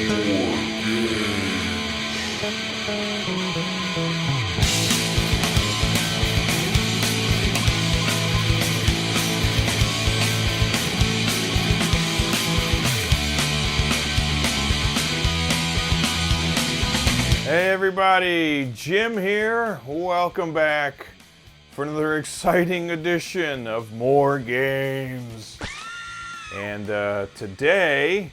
Hey everybody, Jim here. Welcome back for another exciting edition of More Games. And today,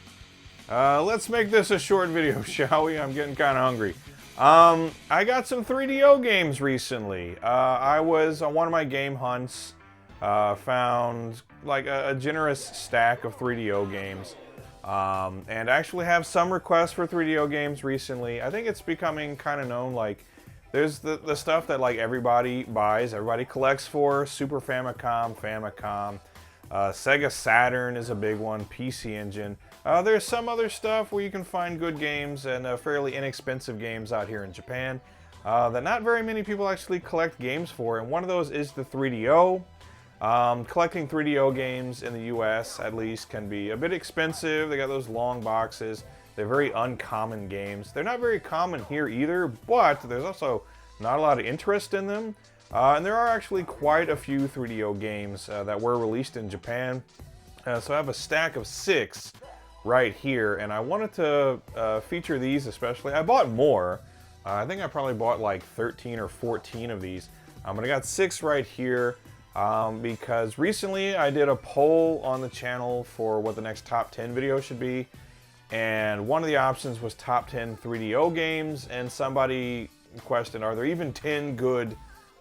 let's make this a short video, shall we? I'm getting kind of hungry. I got some 3DO games recently. I was on one of my game hunts, found like a generous stack of 3DO games. And actually have some requests for 3DO games recently. I think it's becoming kind of known, like, there's the stuff that like everybody buys, everybody collects for, Super Famicom, Sega Saturn is a big one, PC Engine. There's some other stuff where you can find good games and fairly inexpensive games out here in Japan that not very many people actually collect games for, and one of those is the 3DO. Collecting 3DO games in the US, at least, can be a bit expensive. They got those long boxes. They're very uncommon games. They're not very common here either, but there's also not a lot of interest in them. And there are actually quite a few 3DO games that were released in Japan. So I have a stack of 6 right here, and I wanted to feature these especially. I bought more. I think I probably bought like 13 or 14 of these. But I got 6 right here. Because recently I did a poll on the channel for what the next top 10 video should be, and one of the options was top 10 3DO games, and somebody questioned, are there even 10 good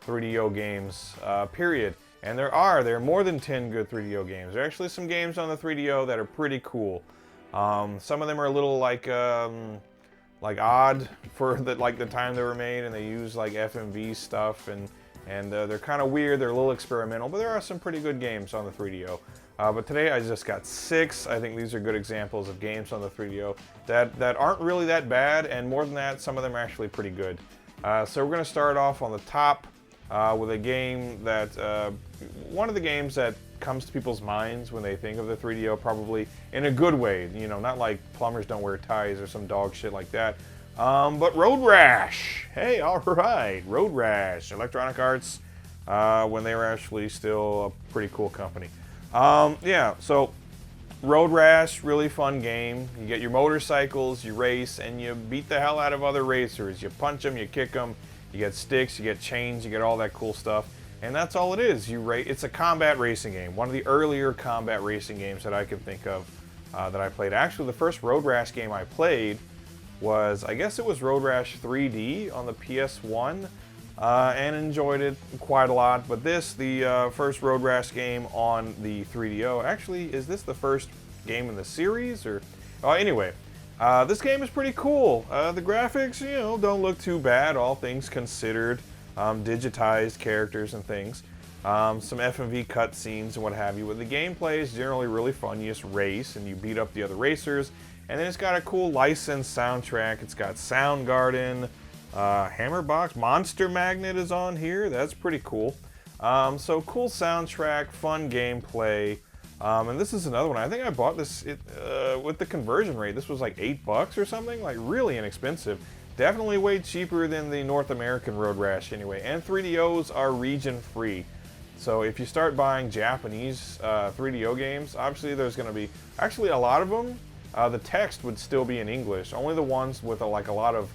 3DO games, period. And there are more than 10 good 3DO games. There are actually some games on the 3DO that are pretty cool. Some of them are a little like odd for the time they were made, and they use like FMV stuff, and they're kind of weird, they're a little experimental, but there are some pretty good games on the 3DO. But today I just got 6. I think these are good examples of games on the 3DO that aren't really that bad, and more than that, some of them are actually pretty good. So we're going to start off on the top with a game that, one of the games that comes to people's minds when they think of the 3DO, probably in a good way, you know, not like plumbers don't wear ties or some dog shit like that. But Rash. Hey, alright, Rash. Electronic Arts, when they were actually still a pretty cool company. Yeah, so Rash, really fun game. You get your motorcycles, you race, and you beat the hell out of other racers. You punch them, you kick them, you get sticks, you get chains, you get all that cool stuff. And that's all it is. It's a combat racing game. One of the earlier combat racing games that I can think of that I played. Actually, the first Rash game I played was, I guess it was Rash 3D on the PS1, and enjoyed it quite a lot. But this, the first Rash game on the 3DO, actually, is this the first game in the series? Or anyway, this game is pretty cool. The graphics, you know, don't look too bad, all things considered. Digitized characters and things. Some FMV cutscenes and what have you. But the gameplay is generally really fun. You just race and you beat up the other racers. And then it's got a cool licensed soundtrack. It's got Soundgarden, Hammerbox, Monster Magnet is on here. That's pretty cool. So cool soundtrack, fun gameplay. And this is another one. I think I bought this with the conversion rate. This was like $8 or something, like really inexpensive. Definitely way cheaper than the North American Rash anyway. And 3DOs are region free. So if you start buying Japanese 3DO games, obviously there's going to be, actually a lot of them, the text would still be in English. Only the ones with like a lot of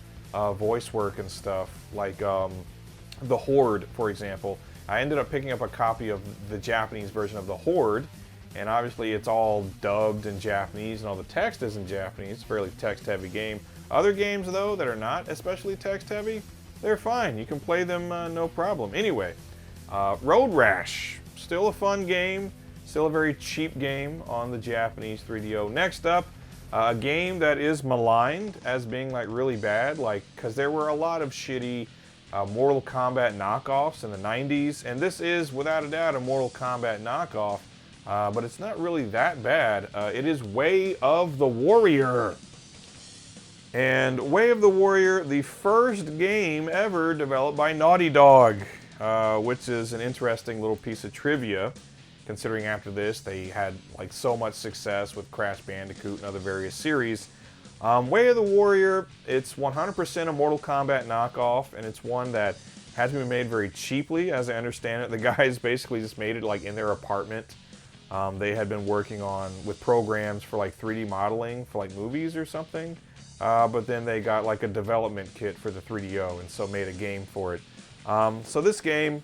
voice work and stuff, like The Horde, for example. I ended up picking up a copy of the Japanese version of The Horde, and obviously it's all dubbed in Japanese and all the text is in Japanese. It's a fairly text-heavy game. Other games, though, that are not especially text-heavy, they're fine. You can play them no problem. Anyway, Rash, still a fun game, still a very cheap game on the Japanese 3DO. Next up, a game that is maligned as being like really bad, like, because there were a lot of shitty Mortal Kombat knockoffs in the 90s, and this is without a doubt a Mortal Kombat knockoff, but it's not really that bad. It is Way of the Warrior. And Way of the Warrior, the first game ever developed by Naughty Dog, which is an interesting little piece of trivia, considering after this they had like so much success with Crash Bandicoot and other various series. Way of the Warrior, it's 100% a Mortal Kombat knockoff, and it's one that has been made very cheaply, as I understand it. The guys basically just made it like in their apartment. They had been working with programs for like 3D modeling for like movies or something, but then they got like a development kit for the 3DO, and so made a game for it. So this game,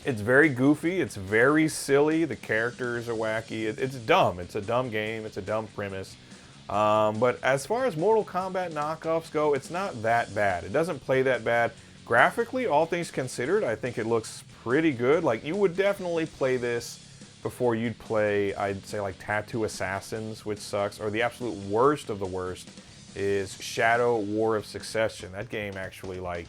it's very goofy, it's very silly, the characters are wacky, it's dumb, it's a dumb game, it's a dumb premise. But as far as Mortal Kombat knockoffs go, it's not that bad. It doesn't play that bad. Graphically, all things considered, I think it looks pretty good. Like, you would definitely play this before you'd play, I'd say, like Tattoo Assassins, which sucks, or the absolute worst of the worst is Shadow War of Succession. That game actually, like,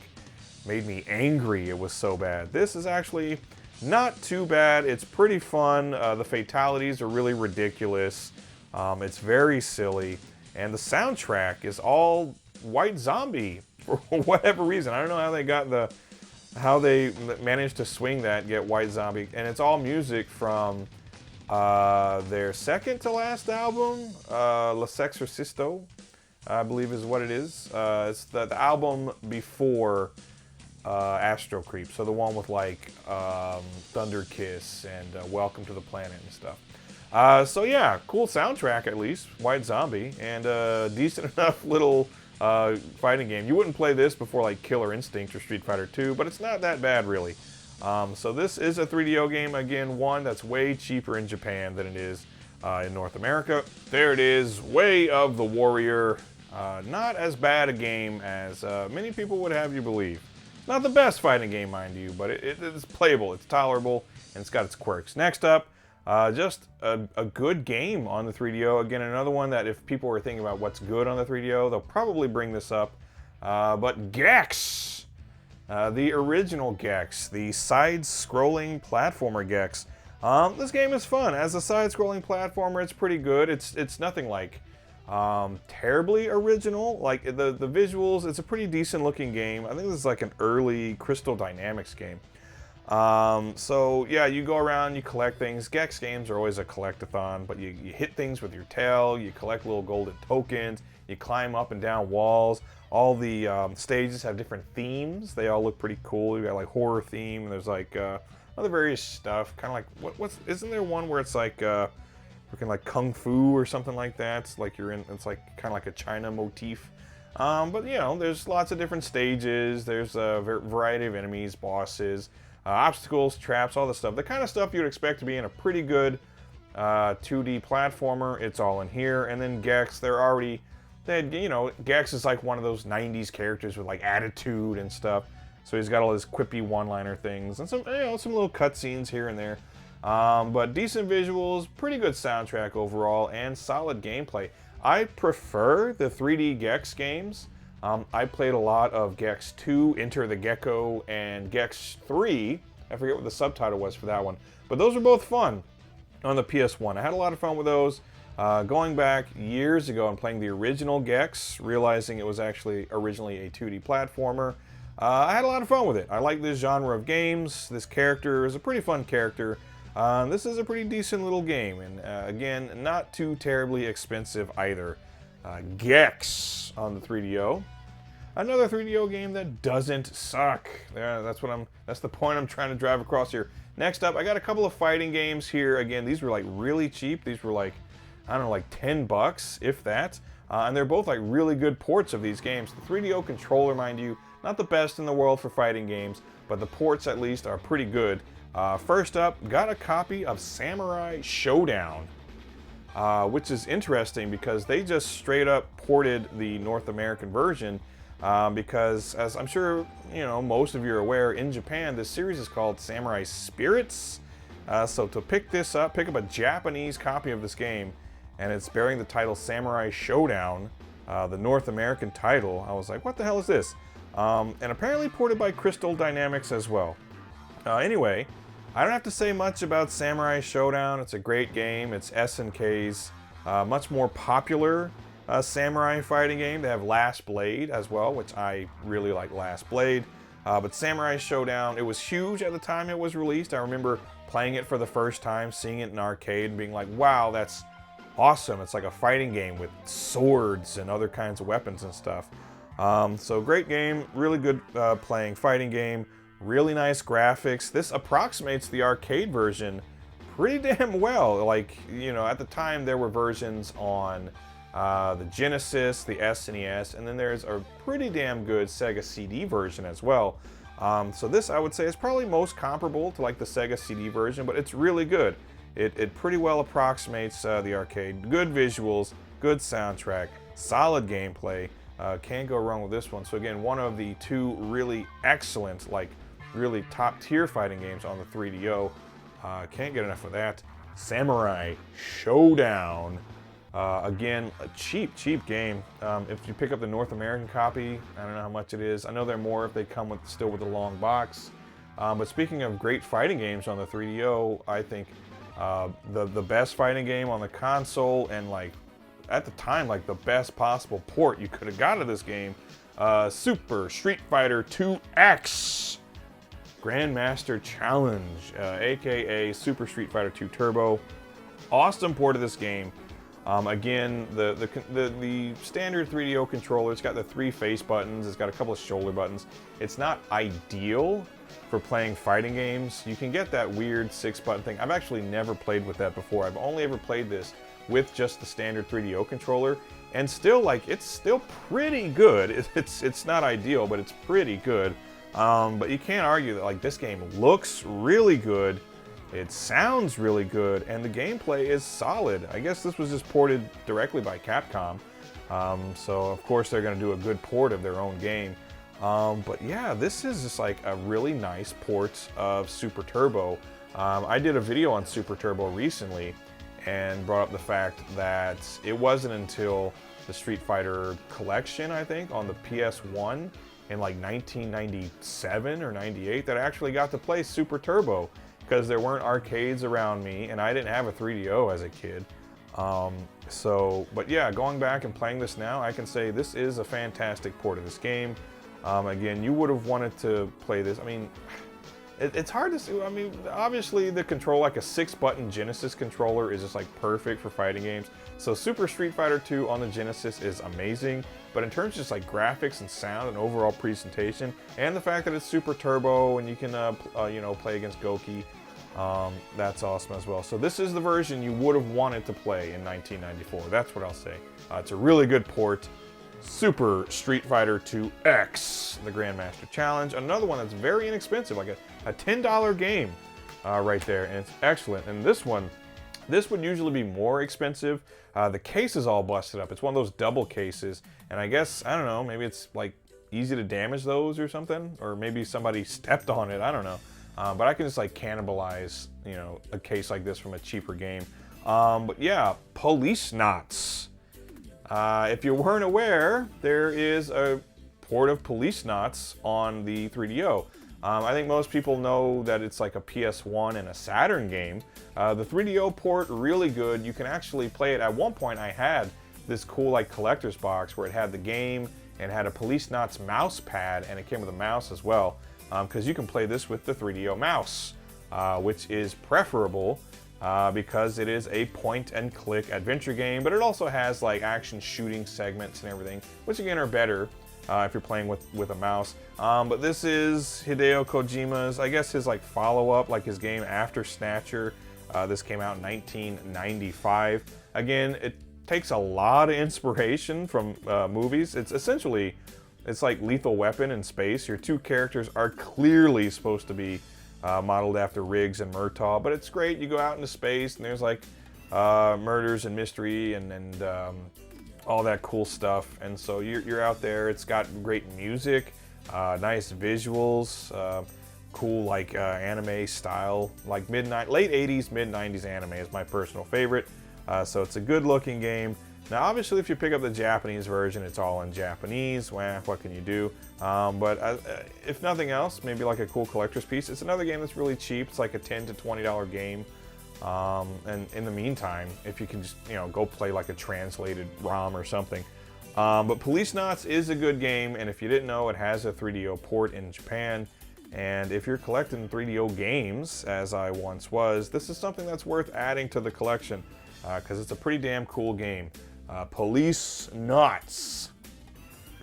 made me angry. It was so bad. This is actually not too bad. It's pretty fun. The fatalities are really ridiculous. It's very silly, and the soundtrack is all White Zombie for whatever reason. I don't know how they managed to swing that and get White Zombie, and it's all music from their second to last album, Les Exorcistos, I believe is what it is. It's the album before Astro Creep, so the one with like Thunder Kiss and Welcome to the Planet and stuff. So yeah, cool soundtrack at least, White Zombie, and decent enough little fighting game. You wouldn't play this before like Killer Instinct or Street Fighter 2, but it's not that bad really. So this is a 3DO game, again, one that's way cheaper in Japan than it is in North America. There it is, Way of the Warrior. Not as bad a game as many people would have you believe. Not the best fighting game, mind you, but it's playable, it's tolerable, and it's got its quirks. Next up, just a good game on the 3DO. Again, another one that if people were thinking about what's good on the 3DO, they'll probably bring this up. But Gex, the original Gex, the side-scrolling platformer Gex. This game is fun. As a side-scrolling platformer, it's pretty good. It's nothing like terribly original. Like the visuals, it's a pretty decent looking game. I think this is like an early Crystal Dynamics game. So yeah, you go around, you collect things. Gex games are always a collect-a-thon, but you hit things with your tail, you collect little golden tokens, you climb up and down walls. All the stages have different themes. They all look pretty cool. You got like horror theme, and there's like other various stuff. Kind of like isn't there one where it's like freaking like kung fu or something like that? It's like it's like kind of like a China motif. But you know, there's lots of different stages. There's a variety of enemies, bosses. Obstacles, traps, all the stuff. The kind of stuff you'd expect to be in a pretty good 2D platformer. It's all in here. And then Gex, Gex is like one of those 90s characters with like attitude and stuff. So he's got all his quippy one-liner things and some little cutscenes here and there. But decent visuals, pretty good soundtrack overall, and solid gameplay. I prefer the 3D Gex games. I played a lot of Gex 2, Enter the Gecko, and Gex 3. I forget what the subtitle was for that one. But those were both fun on the PS1. I had a lot of fun with those. Going back years ago and playing the original Gex, realizing it was actually originally a 2D platformer, I had a lot of fun with it. I like this genre of games. This character is a pretty fun character. This is a pretty decent little game, and again, not too terribly expensive either. Gex on the 3DO. Another 3DO game that doesn't suck. Yeah, that's the point I'm trying to drive across here. Next up, I got a couple of fighting games here. Again, these were like really cheap. These were like, I don't know, like 10 bucks, if that. And they're both like really good ports of these games. The 3DO controller, mind you, not the best in the world for fighting games, but the ports at least are pretty good. First up, got a copy of Samurai Shodown, which is interesting because they just straight up ported the North American version. Because, as I'm sure most of you are aware, in Japan this series is called Samurai Spirits. So to pick up a Japanese copy of this game, and it's bearing the title Samurai Shodown, the North American title, I was like, what the hell is this? And apparently ported by Crystal Dynamics as well. Anyway, I don't have to say much about Samurai Shodown. It's a great game. It's SNK's much more popular samurai fighting game. They have Last Blade as well, which I really like Last Blade. But Samurai Shodown, it was huge at the time it was released. I remember playing it for the first time, seeing it in arcade, and being like, wow, that's awesome. It's like a fighting game with swords and other kinds of weapons and stuff. So great game, really good playing fighting game, really nice graphics. This approximates the arcade version pretty damn well. Like, you know, at the time there were versions on the Genesis, the SNES, and then there's a pretty damn good Sega CD version as well. So this, I would say, is probably most comparable to like the Sega CD version, but it's really good. It pretty well approximates the arcade. Good visuals, good soundtrack, solid gameplay. Can't go wrong with this one. So again, one of the two really excellent, like really top tier fighting games on the 3DO. Can't get enough of that. Samurai Shodown. Again, a cheap game. If you pick up the North American copy, I don't know how much it is. I know they're more if they come still with a long box. But speaking of great fighting games on the 3DO, I think the best fighting game on the console, and like at the time, like the best possible port you could have got of this game, Super Street Fighter 2X Grandmaster Challenge, aka Super Street Fighter 2 Turbo. Awesome port of this game. Again, the standard 3DO controller, it's got the 3 face buttons, it's got a couple of shoulder buttons. It's not ideal for playing fighting games. You can get that weird 6-button thing. I've actually never played with that before. I've only ever played this with just the standard 3DO controller, and still, like, it's still pretty good. It's not ideal, but it's pretty good. But you can't argue that, like, this game looks really good. It sounds really good, and the gameplay is solid. I guess this was just ported directly by Capcom, so of course they're going to do a good port of their own game. But yeah, this is just like a really nice port of Super Turbo. I did a video on Super Turbo recently and brought up the fact that it wasn't until the Street Fighter collection, I think, on the PS1 in like 1997 or 98 that I actually got to play Super Turbo, because there weren't arcades around me and I didn't have a 3DO as a kid. But yeah, going back and playing this now, I can say this is a fantastic port of this game. Again, you would have wanted to play this. I mean, it's hard to see. I mean, obviously the control, like a 6-button Genesis controller, is just like perfect for fighting games. So Super Street Fighter 2 on the Genesis is amazing. But in terms of just like graphics and sound and overall presentation, and the fact that it's Super Turbo and you can you know, play against Goki, that's awesome as well. So this is the version you would have wanted to play in 1994. That's what I'll say. It's a really good port. Super Street Fighter 2X, the Grandmaster Challenge. Another one that's very inexpensive, like a $10 game right there, and it's excellent. And this one, this would usually be more expensive. The case is all busted up. It's one of those double cases, and I guess, I don't know, maybe it's like easy to damage those or something, or maybe somebody stepped on it, I don't know. But I can just like cannibalize, you know, a case like this from a cheaper game. But yeah, Policenauts. If you weren't aware, there is a port of Policenauts on the 3DO. I think most people know that it's like a PS1 and a Saturn game. The 3DO port, really good. You can actually play it. At one point, I had this cool like collector's box where it had the game and had a Policenauts mouse pad, and it came with a mouse as well. Because you can play this with the 3DO mouse, which is preferable because it is a point-and-click adventure game, but it also has like action shooting segments and everything, which again are better if you're playing with a mouse. But this is Hideo Kojima's, I guess, his like follow-up, like his game after Snatcher. This came out in 1995. Again, it takes a lot of inspiration from movies. It's essentially, it's like Lethal Weapon in space. Your two characters are clearly supposed to be modeled after Riggs and Murtaugh, but it's great. You go out into space and there's like murders and mystery and all that cool stuff. And so you're out there. It's got great music, nice visuals, cool like anime style, like late 80s, mid 90s anime is my personal favorite. So it's a good looking game. Now, obviously, if you pick up the Japanese version, it's all in Japanese. Well, what can you do? But if nothing else, maybe like a cool collector's piece. It's another game that's really cheap. It's like a $10 to $20 game. And in the meantime, if you can just, you know, go play like a translated ROM or something. But Policenauts is a good game, and if you didn't know, it has a 3DO port in Japan. And if you're collecting 3DO games, as I once was, this is something that's worth adding to the collection. because it's a pretty damn cool game. Policenauts.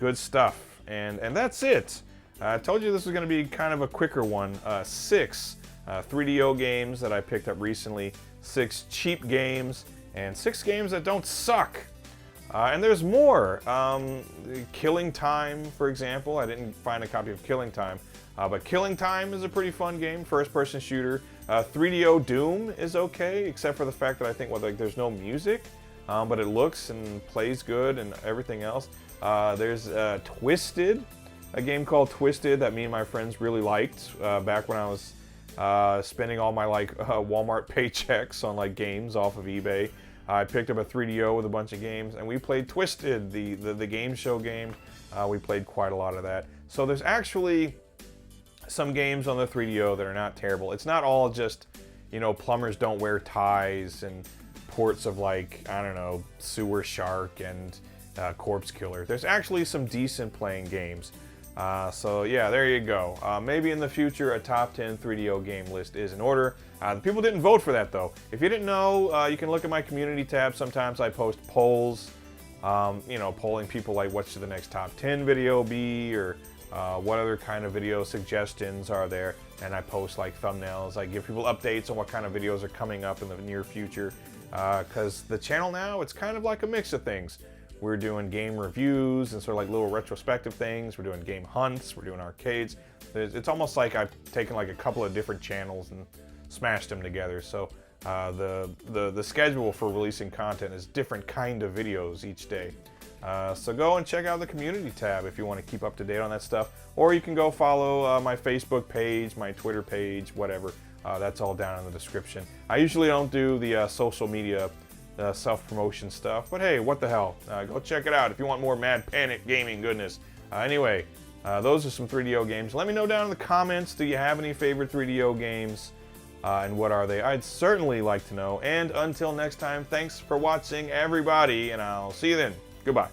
Good stuff. And that's it. I told you this was going to be kind of a quicker one. 6 3DO games that I picked up recently, 6 cheap games, and 6 games that don't suck. And there's more. Killing Time, for example. I didn't find a copy of Killing Time. But Killing Time is a pretty fun game, first-person shooter. 3DO Doom is okay, except for the fact that I think there's no music, but it looks and plays good and everything else. There's Twisted, a game called Twisted that me and my friends really liked back when I was spending all my Walmart paychecks on games off of eBay. I picked up a 3DO with a bunch of games, and we played Twisted, the game show game. We played quite a lot of that. So there's actually some games on the 3DO that are not terrible. It's not all just, plumbers don't wear ties and ports of I don't know, Sewer Shark and Corpse Killer. There's actually some decent playing games. So yeah, there you go. Maybe in the future a top 10 3DO game list is in order. The people didn't vote for that though. If you didn't know, you can look at my community tab. Sometimes I post polls, polling people what should the next top 10 video be, or what other kind of video suggestions are there. And I post thumbnails. I give people updates on what kind of videos are coming up in the near future. Because the channel now, it's kind of like a mix of things. We're doing game reviews and sort of little retrospective things. We're doing game hunts. We're doing arcades. It's almost like I've taken a couple of different channels and smashed them together. So the schedule for releasing content is different kind of videos each day. So go and check out the community tab if you want to keep up to date on that stuff. Or you can go follow my Facebook page, my Twitter page, whatever. That's all down in the description. I usually don't do the social media self-promotion stuff, but hey, what the hell? Go check it out if you want more Mad Panic gaming goodness. Anyway, those are some 3DO games. Let me know down in the comments, do you have any favorite 3DO games, and what are they? I'd certainly like to know. And until next time, thanks for watching, everybody, and I'll see you then. Goodbye.